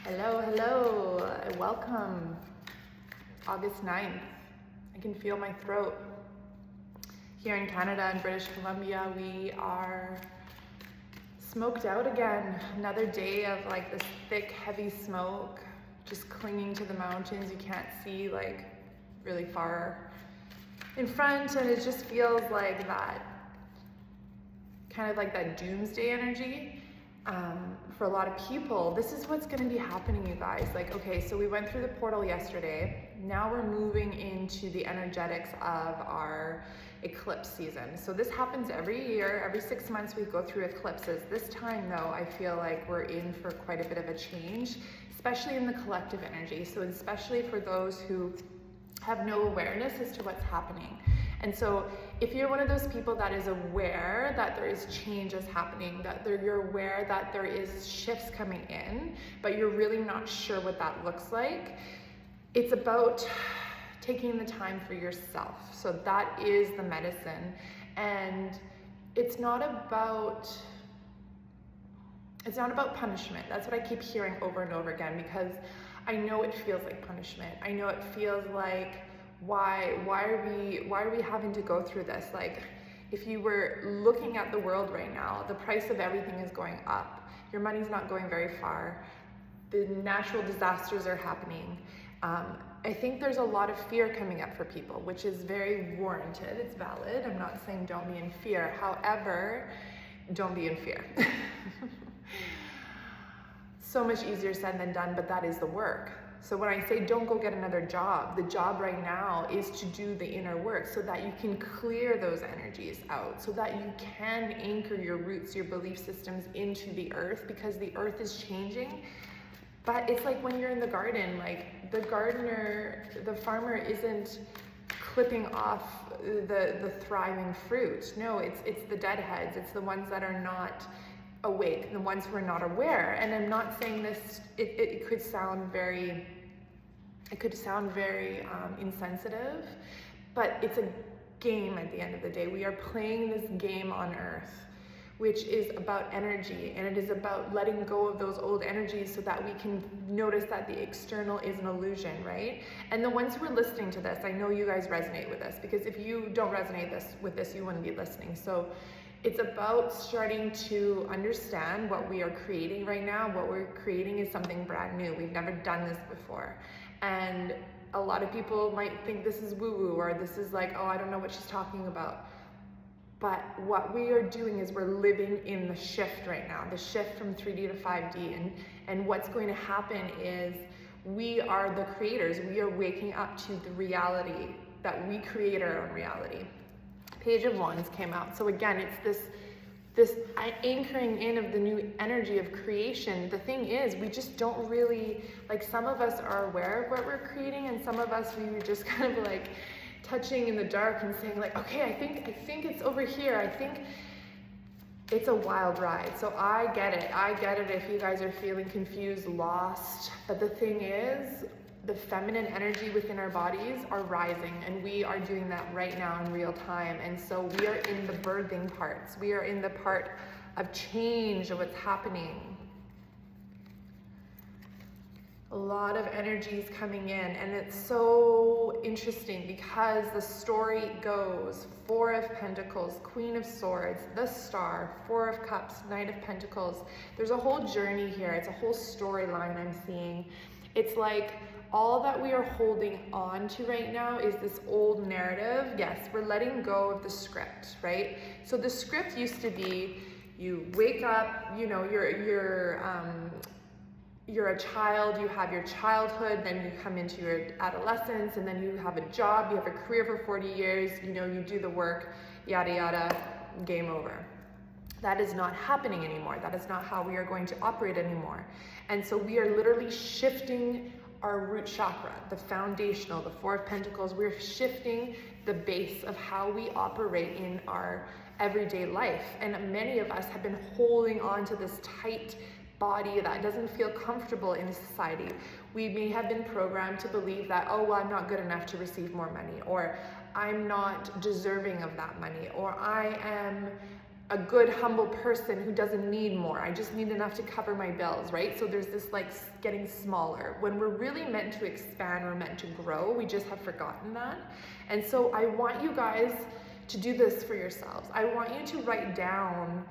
Hello, hello, welcome. August 9th. I can feel my throat. Here in Canada and British Columbia, we are smoked out again. Another day of like this thick, heavy smoke, just clinging to the mountains. You can't see like really far in front, and it just feels like that, kind of like that doomsday energy. For a lot of people, this is what's going to be happening, you guys. Like, okay, so we went through the portal yesterday. Now we're moving into the energetics of our eclipse season. So this happens every year. Every 6 months we go through eclipses. This time though, I feel like we're in for quite a bit of a change, especially in the collective energy. So especially for those who have no awareness as to what's happening. And so if you're one of those people that is aware that there is changes happening, that you're aware that there is shifts coming in, but you're really not sure what that looks like, it's about taking the time for yourself. So that is the medicine. And it's not about punishment. That's what I keep hearing over and over again, because I know it feels like punishment. I know it feels like, why are we having to go through this? Like, if you were looking at the world right now, the price of everything is going up. Your money's not going very far. The natural disasters are happening. I think there's a lot of fear coming up for people, which is very warranted. It's valid. I'm not saying don't be in fear. However, don't be in fear. So much easier said than done, but that is the work. So when I say don't go get another job, the job right now is to do the inner work so that you can clear those energies out, so that you can anchor your roots, your belief systems into the earth, because the earth is changing. But it's like when you're in the garden, like the gardener, the farmer isn't clipping off the thriving fruit. No, it's the deadheads. It's the ones that are not awake, the ones who are not aware. And I'm not saying this, it could sound very insensitive, but it's a game at the end of the day. We are playing this game on earth, which is about energy, and it is about letting go of those old energies so that we can notice that the external is an illusion, right? And the ones who are listening to this, I know you guys resonate with this, because if you don't resonate with this, you wouldn't be listening. So it's about starting to understand what we are creating right now. What we're creating is something brand new. We've never done this before. And a lot of people might think this is woo-woo, or this is like, oh, I don't know what she's talking about. But what we are doing is we're living in the shift right now, the shift from 3D to 5D. And what's going to happen is we are the creators. We are waking up to the reality that we create our own reality. Page of Wands came out. So again, it's this anchoring in of the new energy of creation. The thing is, we just don't really, like, some of us are aware of what we're creating, and some of us, we were just kind of like touching in the dark and saying like, okay, I think it's over here. I think it's a wild ride. So I get it if you guys are feeling confused, lost. But the thing is, the feminine energy within our bodies are rising, and we are doing that right now in real time. And so we are in the birthing parts. We are in the part of change of what's happening. A lot of energies coming in, and it's so interesting because the story goes: Four of Pentacles, Queen of Swords, the Star, Four of Cups, Knight of Pentacles. There's a whole journey here. It's a whole storyline I'm seeing. It's like all that we are holding on to right now is this old narrative. Yes, we're letting go of the script, right? So the script used to be, you wake up, you know, you're a child, you have your childhood, then you come into your adolescence, and then you have a job, you have a career for 40 years, you know, you do the work, yada, yada, game over. That is not happening anymore. That is not how we are going to operate anymore. And so we are literally shifting our root chakra, the foundational, the Four of Pentacles. We're shifting the base of how we operate in our everyday life. And many of us have been holding on to this tight body that doesn't feel comfortable in society. We may have been programmed to believe that, oh, well, I'm not good enough to receive more money, or I'm not deserving of that money, or I am a good, humble person who doesn't need more. I just need enough to cover my bills, right? So there's this like getting smaller. When we're really meant to expand, we're meant to grow. We just have forgotten that. And so I want you guys to do this for yourselves. I want you to write down,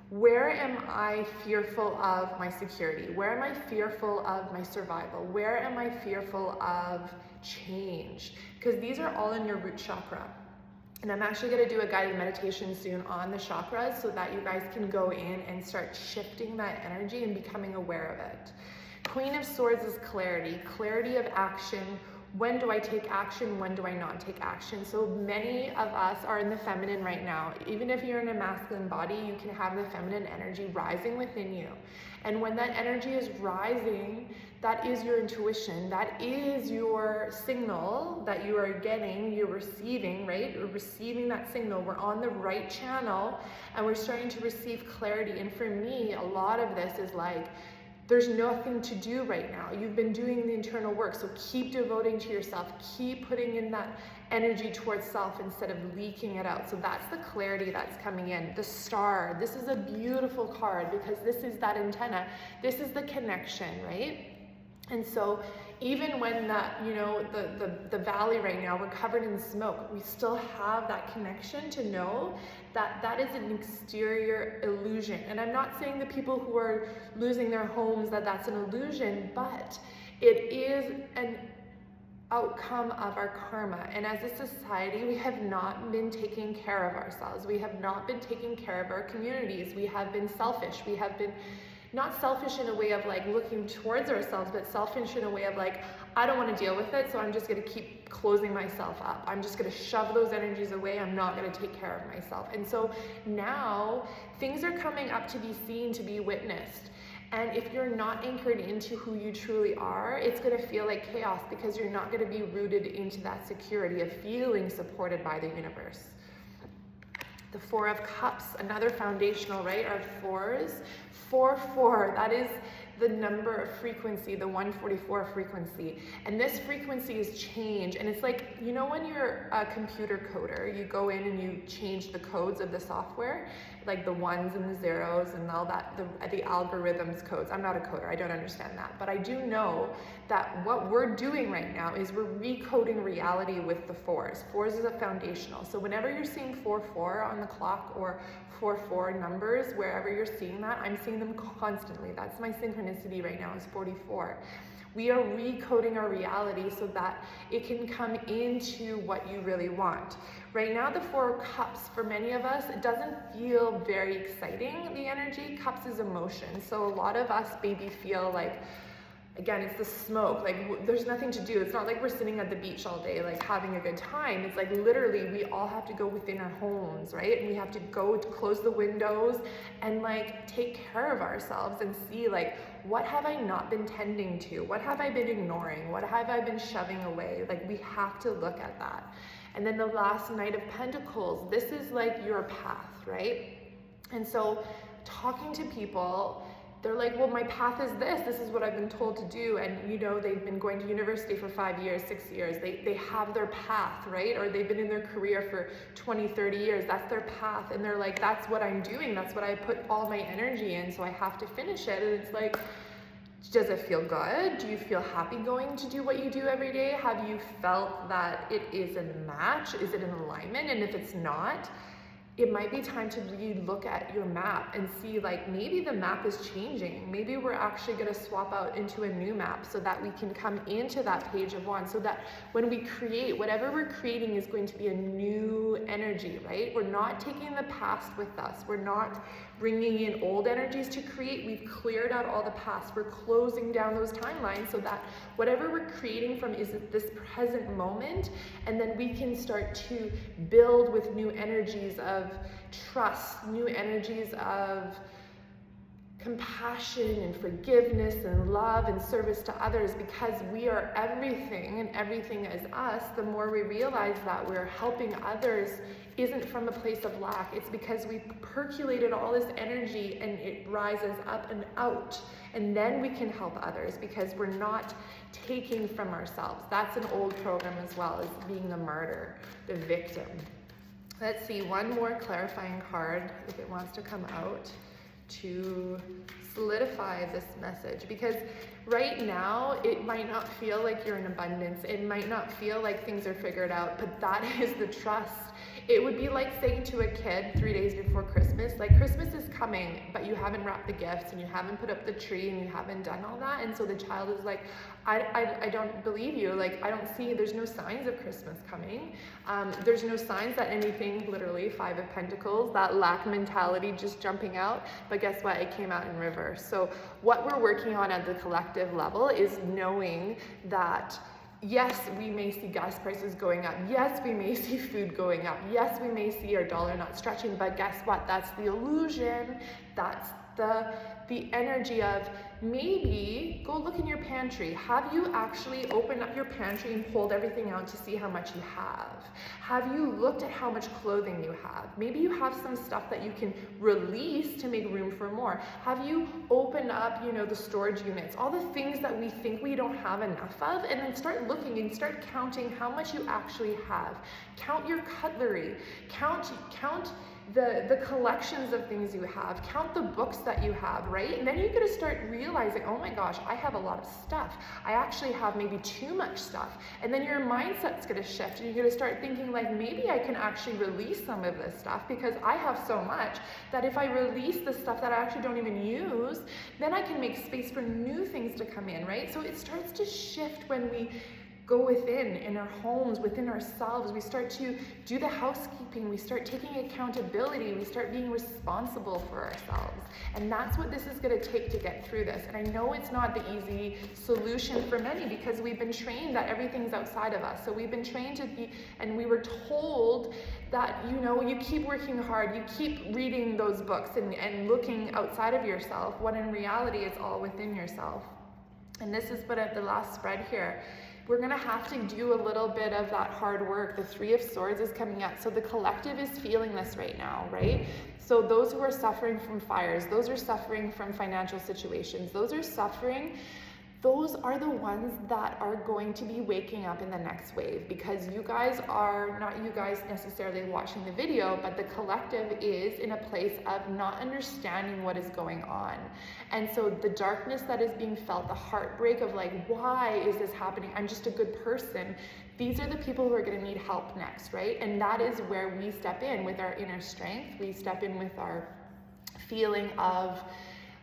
where am I fearful of my security? Where am I fearful of my survival? Where am I fearful of change? Because these are all in your root chakra. And I'm actually going to do a guided meditation soon on the chakras so that you guys can go in and start shifting that energy and becoming aware of it. Queen of Swords is clarity, clarity of action. When do I take action? When do I not take action? So many of us are in the feminine right now. Even if you're in a masculine body, you can have the feminine energy rising within you. And when that energy is rising, that is your intuition. That is your signal that you are getting, you're receiving, right? We're receiving that signal. We're on the right channel and we're starting to receive clarity. And for me, a lot of this is like, there's nothing to do right now. You've been doing the internal work, so keep devoting to yourself. Keep putting in that energy towards self instead of leaking it out. So that's the clarity that's coming in. The Star, this is a beautiful card because this is that antenna. This is the connection, right? And so even when that, you know, the valley right now, we're covered in smoke, we still have that connection to know that that is an exterior illusion. And I'm not saying the people who are losing their homes that that's an illusion, but it is an outcome of our karma. And as a society, we have not been taking care of ourselves. We have not been taking care of our communities. We have been selfish. We have been not selfish in a way of like looking towards ourselves, but selfish in a way of like, I don't want to deal with it, so I'm just going to keep closing myself up. I'm just going to shove those energies away. I'm not going to take care of myself. And so now things are coming up to be seen, to be witnessed. And if you're not anchored into who you truly are, it's going to feel like chaos because you're not going to be rooted into that security of feeling supported by the universe. The Four of Cups, another foundational, right? Our fours. 4-4, that is the number of frequency, the 144 frequency. And this frequency is change. And it's like, you know, when you're a computer coder, you go in and you change the codes of the software, like the ones and the zeros and all that, the algorithms codes. I'm not a coder, I don't understand that. But I do know that what we're doing right now is we're recoding reality with the fours. Fours is a foundational. So whenever you're seeing 4-4 on the clock or 4-4 numbers, wherever you're seeing that, I'm seeing them constantly. That's my synchronicity right now is 44. We are recoding our reality so that it can come into what you really want. Right now, the Four of Cups, for many of us, it doesn't feel very exciting, the energy. Cups is emotion. So a lot of us maybe feel like, again, it's the smoke, like there's nothing to do. It's not like we're sitting at the beach all day, like having a good time. It's like literally we all have to go within our homes, right? And we have to go to close the windows and like take care of ourselves and see like, what have I not been tending to? What have I been ignoring? What have I been shoving away? Like we have to look at that. And then the last Knight of Pentacles, this is like your path, right? And so talking to people, they're like, well, my path is this is what I've been told to do. And you know, they've been going to university for 5 years, 6 years. They have their path, right? Or they've been in their career for 20, 30 years. That's their path. And they're like, that's what I'm doing. That's what I put all my energy in. So I have to finish it. And it's like, does it feel good? Do you feel happy going to do what you do every day? Have you felt that it is a match? Is it in alignment? And if it's not, it might be time to re-look at your map and see like maybe the map is changing. Maybe we're actually going to swap out into a new map so that we can come into that page of one, so that when we create, whatever we're creating is going to be a new energy, right? We're not taking the past with us. We're not bringing in old energies to create. We've cleared out all the past. We're closing down those timelines so that whatever we're creating from is this present moment, and then we can start to build with new energies of trust, new energies of compassion and forgiveness and love and service to others, because we are everything and everything is us. The more we realize that we're helping others isn't from a place of lack. It's because we percolated all this energy and it rises up and out, and then we can help others because we're not taking from ourselves. That's an old program as well, as being the martyr, the victim. Let's see, one more clarifying card, if it wants to come out, to solidify this message. Because right now, it might not feel like you're in abundance. It might not feel like things are figured out, but that is the trust. It would be like saying to a kid 3 days before Christmas, like, Christmas is coming, but you haven't wrapped the gifts and you haven't put up the tree and you haven't done all that. And so the child is like, I don't believe you. Like, I don't see, there's no signs of Christmas coming. There's no signs that anything, literally, 5 of Pentacles, that lack mentality just jumping out. But guess what? It came out in reverse. So what we're working on at the collective level is knowing that, yes, we may see gas prices going up. Yes, we may see food going up. Yes, we may see our dollar not stretching. But guess what? That's the illusion. That's the energy of, maybe go look in your pantry. Have you actually opened up your pantry and pulled everything out to see how much you have? Have you looked at how much clothing you have? Maybe you have some stuff that you can release to make room for more. Have you opened up, the storage units, all the things that we think we don't have enough of, and then start looking and start counting how much you actually have. Count your cutlery. Count the collections of things you have. Count the books that you have, right? And then you're gonna start realizing, oh my gosh, I have a lot of stuff. I actually have maybe too much stuff. And then your mindset's gonna shift and you're gonna start thinking like, maybe I can actually release some of this stuff because I have so much that if I release the stuff that I actually don't even use, then I can make space for new things to come in, right? So it starts to shift when we go within, in our homes, within ourselves. We start to do the housekeeping. We start taking accountability. We start being responsible for ourselves. And that's what this is going to take to get through this. And I know it's not the easy solution for many because we've been trained that everything's outside of us. So we've been trained to be, and we were told that, you keep working hard, you keep reading those books and looking outside of yourself, when in reality it's all within yourself. And this is but at the last spread here. We're going to have to do a little bit of that hard work. The 3 of Swords is coming up. So the collective is feeling this right now, right? So those who are suffering from fires, those are suffering from financial situations, those are the ones that are going to be waking up in the next wave, because you guys are, not you guys necessarily watching the video, but the collective is in a place of not understanding what is going on. And so the darkness that is being felt, the heartbreak of like, why is this happening? I'm just a good person. These are the people who are going to need help next, right? And that is where we step in with our inner strength. We step in with our feeling of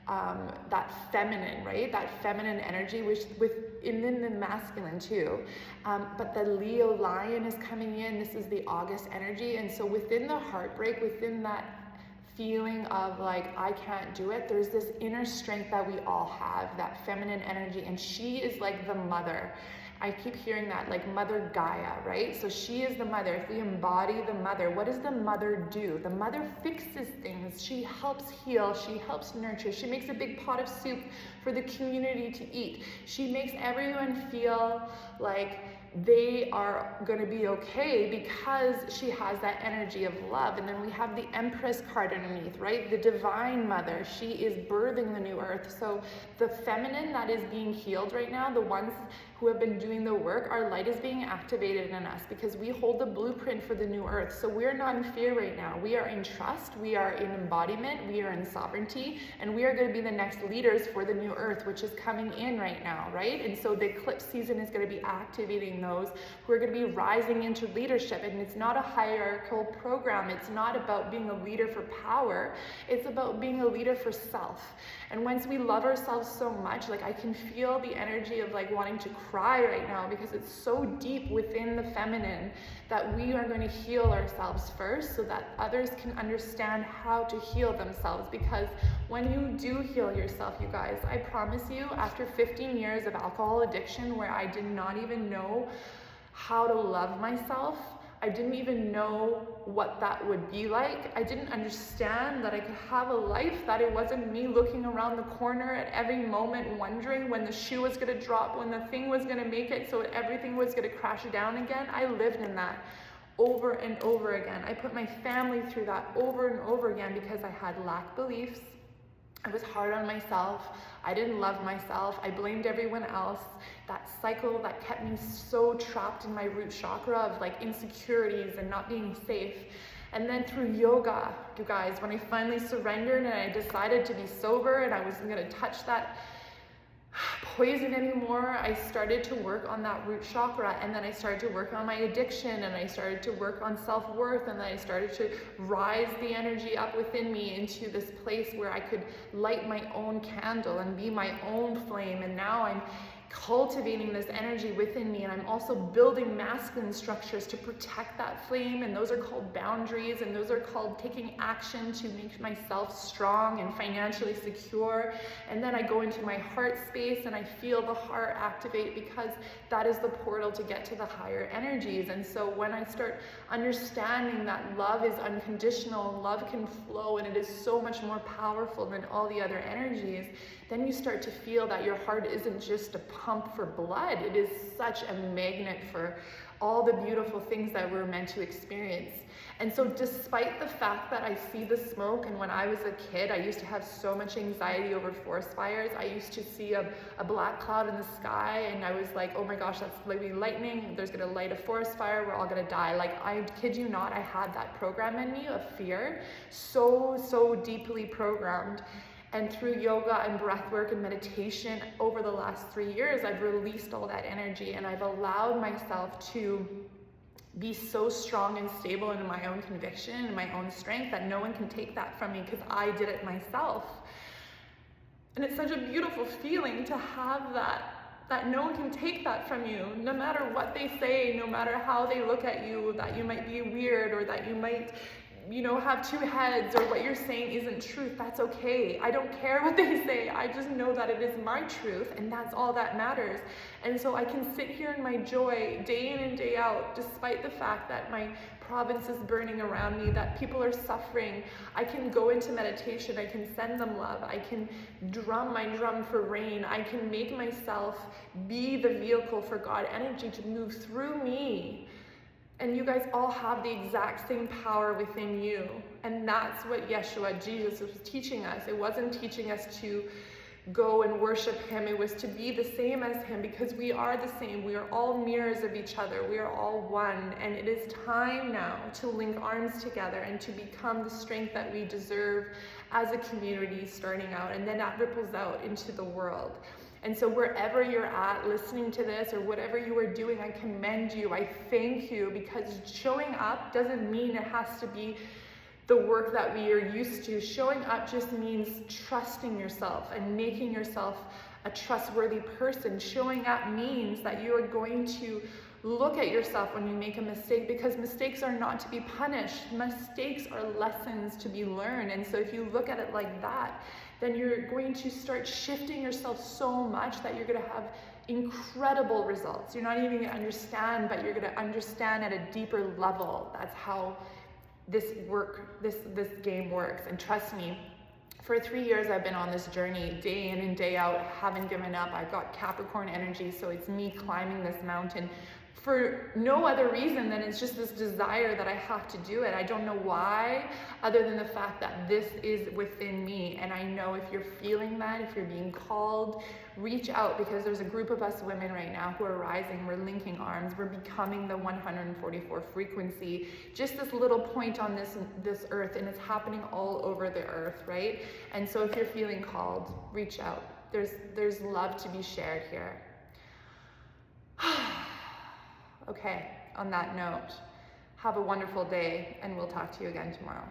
that feminine, right? That feminine energy, which and then the masculine too. But the Leo lion is coming in. This is the August energy. And so within the heartbreak, within that feeling of like, I can't do it, there's this inner strength that we all have, that feminine energy. And she is like the mother. I keep hearing that, like Mother Gaia, right? So she is the mother. If we embody the mother, what does the mother do? The mother fixes things. She helps heal. She helps nurture. She makes a big pot of soup for the community to eat. She makes everyone feel like they are going to be okay because she has that energy of love. And then we have the Empress card underneath, right? The Divine Mother. She is birthing the new earth. So the feminine that is being healed right now, the ones who have been doing the work, our light is being activated in us because we hold the blueprint for the new earth. So we're not in fear right now. We are in trust. We are in embodiment. We are in sovereignty. And we are going to be the next leaders for the new earth, which is coming in right now, right? And so the eclipse season is going to be activating those who are going to be rising into leadership. And it's not a hierarchical program. It's not about being a leader for power. It's about being a leader for self. And once we love ourselves so much, like I can feel the energy of like wanting to cry right now because it's so deep within the feminine that we are going to heal ourselves first so that others can understand how to heal themselves. Because when you do heal yourself, you guys, I promise you, after 15 years of alcohol addiction where I did not even know how to love myself, I didn't even know what that would be like. I didn't understand that I could have a life, that it wasn't me looking around the corner at every moment wondering when the shoe was gonna drop, when the thing was gonna make it, so everything was gonna crash down again. I lived in that over and over again. I put my family through that over and over again because I had lack beliefs. I was hard on myself. I didn't love myself. I blamed everyone else. That cycle that kept me so trapped in my root chakra of like insecurities and not being safe. And then through yoga, you guys, when I finally surrendered and I decided to be sober and I wasn't gonna touch that poison anymore, I started to work on that root chakra, and then I started to work on my addiction, and I started to work on self-worth, and then I started to rise the energy up within me into this place where I could light my own candle and be my own flame. And now I'm cultivating this energy within me, and I'm also building masculine structures to protect that flame, and those are called boundaries, and those are called taking action to make myself strong and financially secure. And then I go into my heart space and I feel the heart activate, because that is the portal to get to the higher energies. And so when I start understanding that love is unconditional and love can flow and it is so much more powerful than all the other energies, then you start to feel that your heart isn't just a pump for blood, it is such a magnet for all the beautiful things that we're meant to experience. And so despite the fact that I see the smoke, and when I was a kid, I used to have so much anxiety over forest fires. I used to see a black cloud in the sky, and I was like, oh my gosh, that's maybe lightning, there's gonna light a forest fire, we're all gonna die. Like, I kid you not, I had that program in me of fear, so deeply programmed. And through yoga and breath work and meditation over the last 3 years, I've released all that energy, and I've allowed myself to be so strong and stable in my own conviction and my own strength that no one can take that from me, because I did it myself. And it's such a beautiful feeling to have that no one can take that from you, no matter what they say, no matter how they look at you, that you might be weird, or that you might, you know, have two heads, or what you're saying isn't truth. That's okay. I don't care what they say. I just know that it is my truth, and that's all that matters. And so I can sit here in my joy day in and day out, despite the fact that my province is burning around me, that people are suffering. I can go into meditation. I can send them love. I can drum my drum for rain. I can make myself be the vehicle for God energy to move through me. And you guys all have the exact same power within you. And that's what Yeshua, Jesus, was teaching us. It wasn't teaching us to go and worship him. It was to be the same as him, because we are the same. We are all mirrors of each other. We are all one. And it is time now to link arms together and to become the strength that we deserve as a community starting out. And then that ripples out into the world. And so wherever you're at listening to this, or whatever you are doing, I commend you. I thank you, because showing up doesn't mean it has to be the work that we are used to. Showing up just means trusting yourself and making yourself a trustworthy person. Showing up means that you are going to look at yourself when you make a mistake, because mistakes are not to be punished. Mistakes are lessons to be learned. And so if you look at it like that, then you're going to start shifting yourself so much that you're going to have incredible results. You're not even going to understand, but you're going to understand at a deeper level. That's how this game works. And trust me, for 3 years I've been on this journey, day in and day out, haven't given up. I've got Capricorn energy, so it's me climbing this mountain for no other reason than it's just this desire that I have to do it. I don't know why, other than the fact that this is within me. And I know if you're feeling that, if you're being called, reach out, because there's a group of us women right now who are rising. We're linking arms. We're becoming the 144 frequency, just this little point on this earth, and it's happening all over the earth, right? And so if you're feeling called, reach out. There's love to be shared here. Okay, on that note, have a wonderful day, and we'll talk to you again tomorrow.